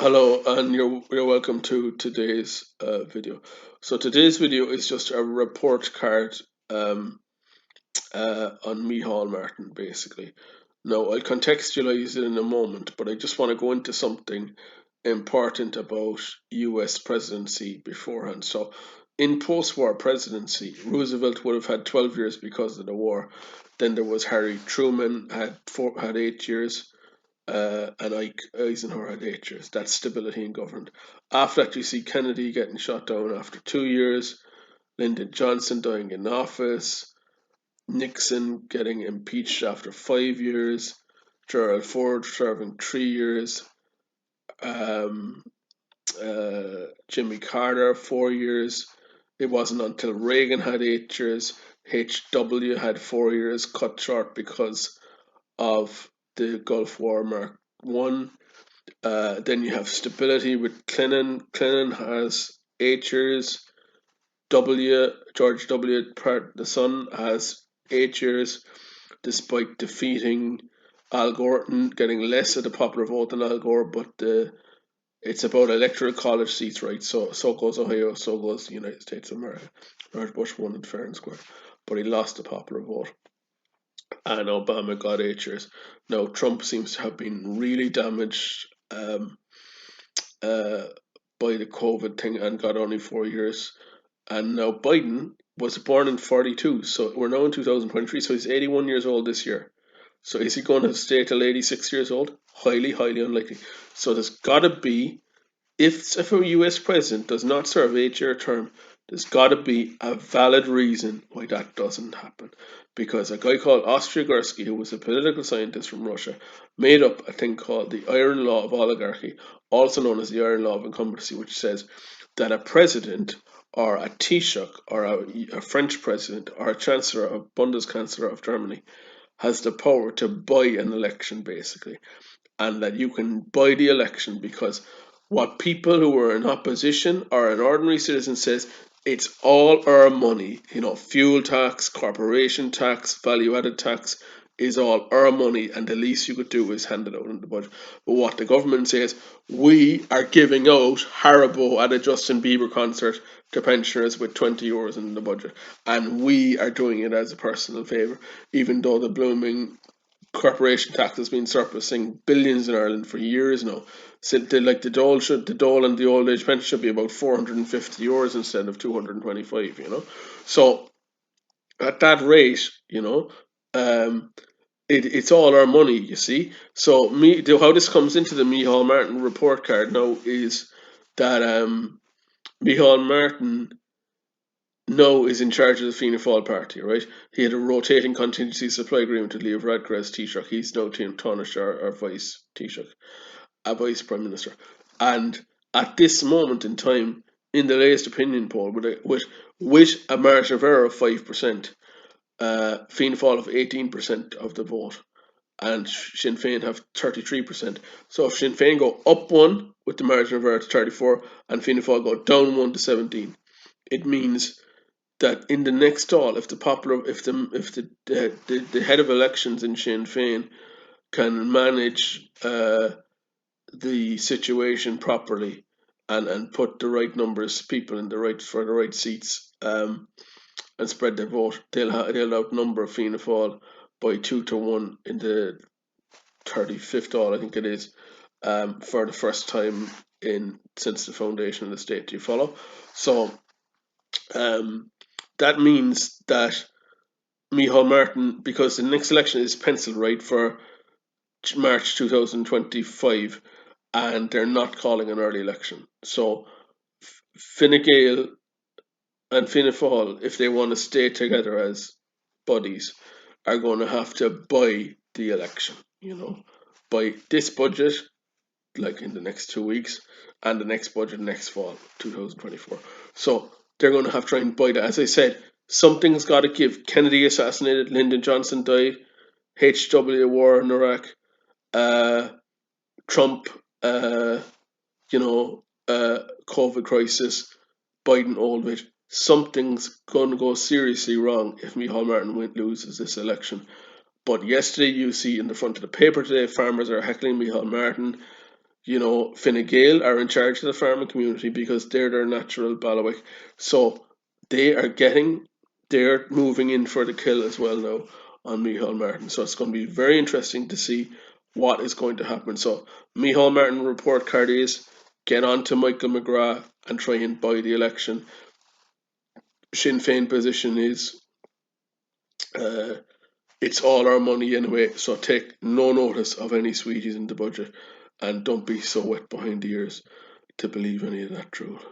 Hello, and you're welcome to today's video. So today's video is just a report card um, on Micheàl Martin, basically. Now I'll contextualize it in a moment, but I just want to go into something important about U.S. presidency beforehand. So in post-war presidency, Roosevelt would have had 12 years because of the war. Then there was Harry Truman had 8 years and Eisenhower had 8 years. That's stability in government. After that, you see Kennedy getting shot down after 2 years, Lyndon Johnson dying in office, Nixon getting impeached after 5 years, Gerald Ford serving 3 years, um, Jimmy Carter 4 years. It wasn't until Reagan had 8 years, HW had 4 years, cut short because of the Gulf War Mark One. Then you have stability with Clinton. Clinton has 8 years. George W. The son has 8 years, despite defeating Al Gore and getting less of the popular vote than Al Gore. But it's about electoral college seats, right? So goes Ohio, so goes the United States of America. George Bush won in fair and square, but he lost the popular vote, and Obama got 8 years. Now Trump seems to have been really damaged. Uh, by the COVID thing and got only 4 years. And now Biden was born in 42, so we're now in 2023, so he's 81 years old this year. So is he going to stay till 86 years old? Highly, highly unlikely. So there's got to be, if a US president does not serve an 8 year term, there's got to be a valid reason why that doesn't happen. Because a guy called Gursky, who was a political scientist from Russia, made up a thing called the Iron Law of Oligarchy, also known as the Iron Law of Incumbency, which says that a president or a Taoiseach or a French president or a Chancellor of Bundeskanzler of Germany has the power to buy an election, basically, and that you can buy the election because what people who are in opposition or an ordinary citizen says, it's all our money. Fuel tax, corporation tax, value added tax is all our money, and the least you could do is hand it out in the budget. But what the government says, we are giving out Haribo at a Justin Bieber concert to pensioners with 20 euros in the budget, and we are doing it as a personal favour, even though the blooming corporation tax has been surplusing billions in Ireland for years now. So the dole and the old age pension should be about 450 euros instead of 225. So at that rate, um, it's all our money. You see. So how this comes into the Micheàl Martin report card now is that Micheàl Martin no is in charge of the Fianna Fáil party, right? He had a rotating contingency supply agreement with Leo Varadkar as Taoiseach. He's now Taoiseach or Vice Taoiseach, a Vice Prime Minister. And at this moment in time, in the latest opinion poll, with a margin of error of 5%, Fianna Fáil have 18% of the vote, and Sinn Féin have 33%. So if Sinn Féin go up one with the margin of error to 34, and Fianna Fáil go down one to 17, it means that in the next Dáil, if the head of elections in Sinn Féin can manage the situation properly and put the right numbers people in the right for the right seats and spread their vote, they'll outnumber Fianna Fáil by 2-1 in the 35th Dáil, I think it is, for the first time in since the foundation of the state. Do you follow? So um, that means that Micheál Martin, because the next election is penciled right for March 2025, and they're not calling an early election. So Fine Gael and Fianna Fáil, if they want to stay together as buddies, are going to have to buy the election. By this budget, like in the next 2 weeks, and the next budget next fall, 2024. So they're going to have to try and buy that. As I said, something's got to give. Kennedy assassinated, Lyndon Johnson died, HW war in Iraq, uh, Trump, uh, COVID crisis, Biden old age. Something's going to go seriously wrong if Micheál Martin loses this election. But yesterday, you see in the front of the paper today, farmers are heckling Micheál Martin. Fine Gael are in charge of the farming community because they're their natural bailiwick. So they are they're moving in for the kill as well now on Micheál Martin. So it's going to be very interesting to see what is going to happen. So Micheál Martin report card is get on to Michael McGrath and try and buy the election. Sinn Féin position is uh, it's all our money anyway, so take no notice of any sweeties in the budget and don't be so wet behind the ears to believe any of that truth.